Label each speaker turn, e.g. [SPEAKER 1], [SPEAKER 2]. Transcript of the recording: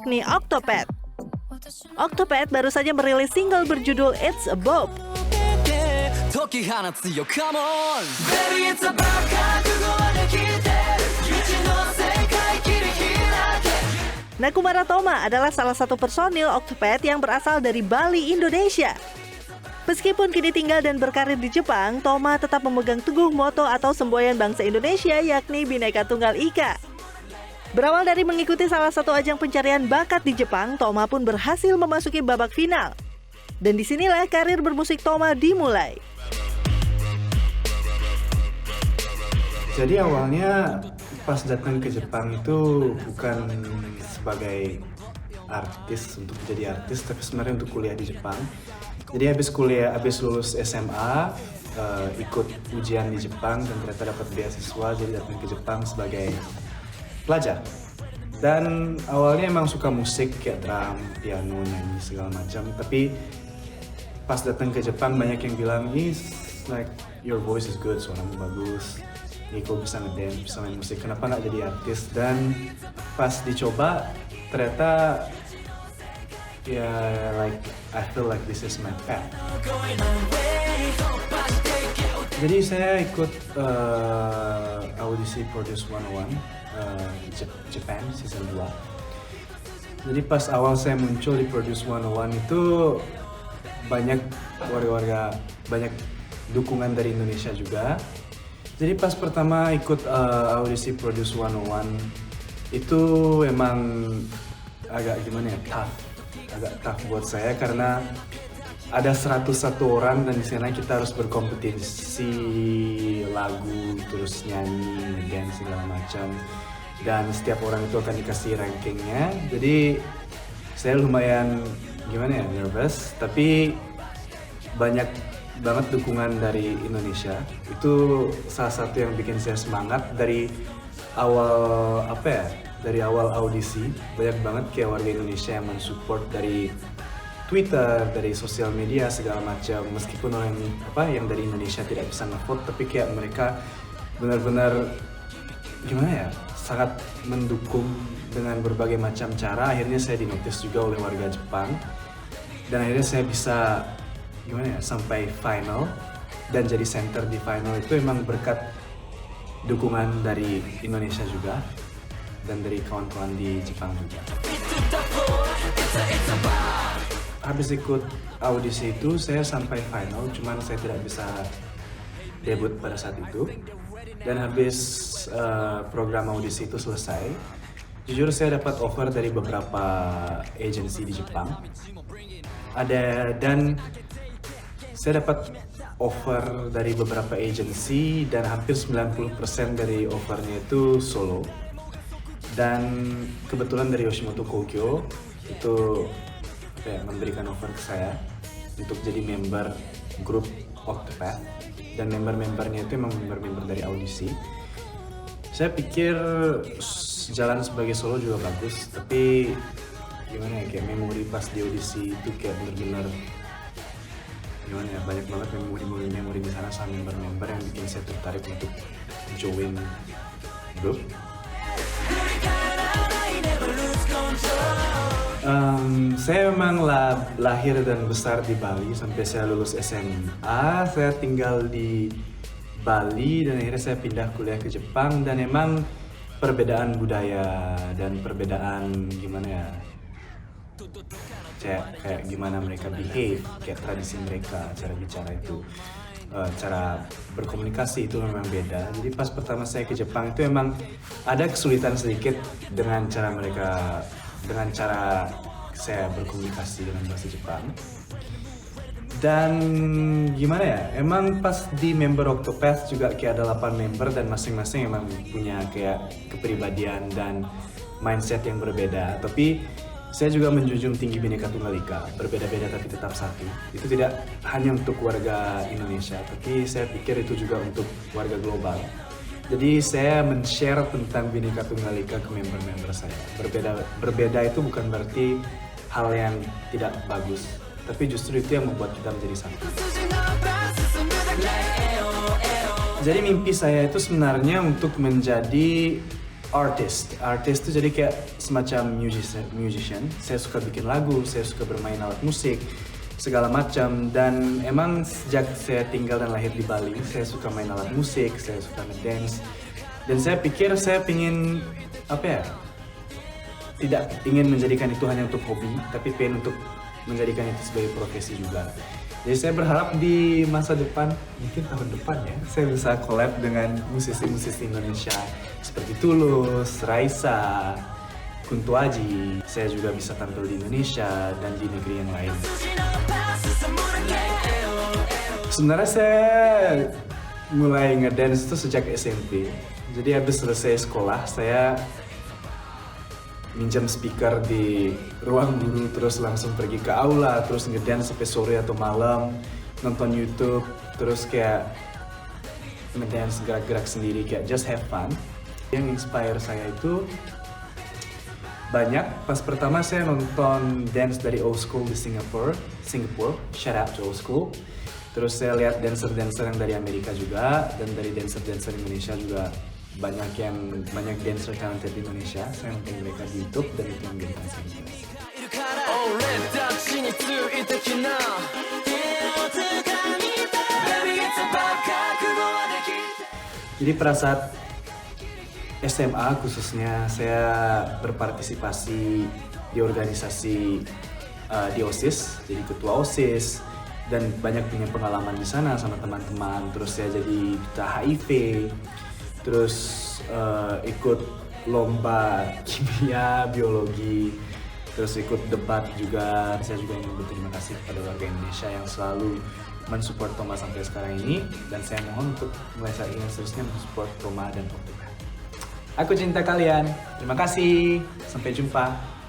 [SPEAKER 1] yakni Octopath. Octopath baru saja merilis single berjudul It's a Bob. Nakumara Toma adalah salah satu personil Octopath yang berasal dari Bali, Indonesia. Meskipun kini tinggal dan berkarir di Jepang, Toma tetap memegang teguh moto atau semboyan bangsa Indonesia yakni Bhinneka Tunggal Ika. Berawal dari mengikuti salah satu ajang pencarian bakat di Jepang, Toma pun berhasil memasuki babak final. Dan disinilah karir bermusik Toma dimulai.
[SPEAKER 2] Jadi awalnya pas datang ke Jepang itu bukan sebagai artis untuk jadi artis, tapi sebenarnya untuk kuliah di Jepang. Jadi habis lulus SMA, ikut ujian di Jepang dan ternyata dapat beasiswa, jadi datang ke Jepang sebagai pelajar. Dan awalnya emang suka musik kayak drum, piano, nyanyi segala macam. Tapi pas datang ke Jepang banyak yang bilang, like your voice is good, suaramu bagus. Kok bisa ngedance, bisa main musik, kenapa nggak jadi artis? Dan pas dicoba, ternyata like I feel like this is my path. Jadi saya ikut audisi Produce 101 Japan season 2. Jadi pas awal saya muncul di Produce 101 itu banyak warga-warga, banyak dukungan dari Indonesia juga. Jadi pas pertama ikut audisi Produce 101 itu emang agak gimana ya, agak tough buat saya karena ada 101 orang dan di sana kita harus berkompetisi lagu, terus nyanyi, dance segala macam. Dan setiap orang itu akan dikasih rankingnya. Jadi saya lumayan gimana ya, nervous, tapi banyak banget dukungan dari Indonesia. Itu salah satu yang bikin saya semangat dari awal dari awal audisi. Banyak banget kayak warga Indonesia yang mensupport dari Twitter, dari sosial media segala macam. Meskipun orang yang dari Indonesia tidak bisa nge-vote, tapi kayak mereka benar-benar gimana ya, sangat mendukung dengan berbagai macam cara. Akhirnya saya dinotis juga oleh warga Jepang dan akhirnya saya bisa sampai final dan jadi center di final. Itu emang berkat dukungan dari Indonesia juga dan dari kawan-kawan di Jepang juga. Habis ikut audisi itu saya sampai final, cuman saya tidak bisa debut pada saat itu. Dan habis program audisi itu selesai, jujur saya dapat offer dari beberapa agensi di Jepang. Saya dapat offer dari beberapa agensi dan hampir 90% dari offernya itu solo. Dan kebetulan dari Yoshimoto Kogyo itu memberikan offer ke saya untuk jadi member grup Octopath. Dan member-membernya itu memang member-member dari audisi. Saya pikir jalan sebagai solo juga bagus, tapi gimana ya, kayak memori pas di audisi itu kayak benar-benar banyak banget memori di sana sama member-member yang bikin saya tertarik untuk join grup. Saya memang lahir dan besar di Bali sampai saya lulus SMA. Saya tinggal di Bali dan akhirnya saya pindah kuliah ke Jepang, dan emang perbedaan budaya dan perbedaan kayak gimana mereka behave, kayak tradisi mereka, cara bicara itu, cara berkomunikasi itu memang beda. Jadi pas pertama saya ke Jepang itu emang ada kesulitan sedikit dengan cara saya berkomunikasi dengan bahasa Jepang. Dan emang pas di member Octopath juga kayak ada 8 member dan masing-masing emang punya kayak kepribadian dan mindset yang berbeda. Tapi saya juga menjunjung tinggi Bhinneka Tunggal Ika, berbeda-beda tapi tetap satu. Itu tidak hanya untuk warga Indonesia, tapi saya pikir itu juga untuk warga global. Jadi saya men-share tentang Bhinneka Tunggal Ika ke member-member saya. Berbeda itu bukan berarti hal yang tidak bagus, tapi justru itu yang membuat kita menjadi satu. Jadi mimpi saya itu sebenarnya untuk menjadi artist. Artist itu jadi kayak semacam musician. Saya suka bikin lagu, saya suka bermain alat musik, segala macam. Dan emang sejak saya tinggal dan lahir di Bali, saya suka main alat musik, saya suka ngedance. Dan saya pikir saya pingin tidak ingin menjadikan itu hanya untuk hobi, tapi pengen untuk menjadikan itu sebagai profesi juga. Jadi saya berharap di masa depan, mungkin tahun depan ya, saya bisa collab dengan musisi-musisi Indonesia seperti Tulus, Raisa, Kunto Aji. Saya juga bisa tampil di Indonesia dan di negeri yang lain. Sebenarnya saya mulai ngedance itu sejak SMP. Jadi habis selesai sekolah, saya minjam speaker di ruang guru, terus langsung pergi ke aula, terus ngedance sampai sore atau malam, nonton YouTube, terus kayak ngedance gerak-gerak sendiri, kayak just have fun. Yang inspire saya itu banyak. Pas pertama saya nonton dance dari Old School di Singapore, shout out to Old School. Terus saya lihat dancer-dancer yang dari Amerika juga, dan dari dancer-dancer Indonesia juga. Banyak dancer talented di Indonesia. Saya nonton mereka di YouTube dan itu yang bikin saya impress. Jadi pada saat SMA khususnya saya berpartisipasi di organisasi di OSIS, jadi ketua OSIS, dan banyak punya pengalaman di sana sama teman-teman. Terus saya jadi duta HIV. Terus ikut lomba kimia, biologi, terus ikut debat juga. Saya juga ingin berterima kasih kepada warga Indonesia yang selalu mensupport Toma sampai sekarang ini. Dan saya mohon untuk mulai saat ini seterusnya mensupport Toma dan Oktober. Aku cinta kalian. Terima kasih. Sampai jumpa.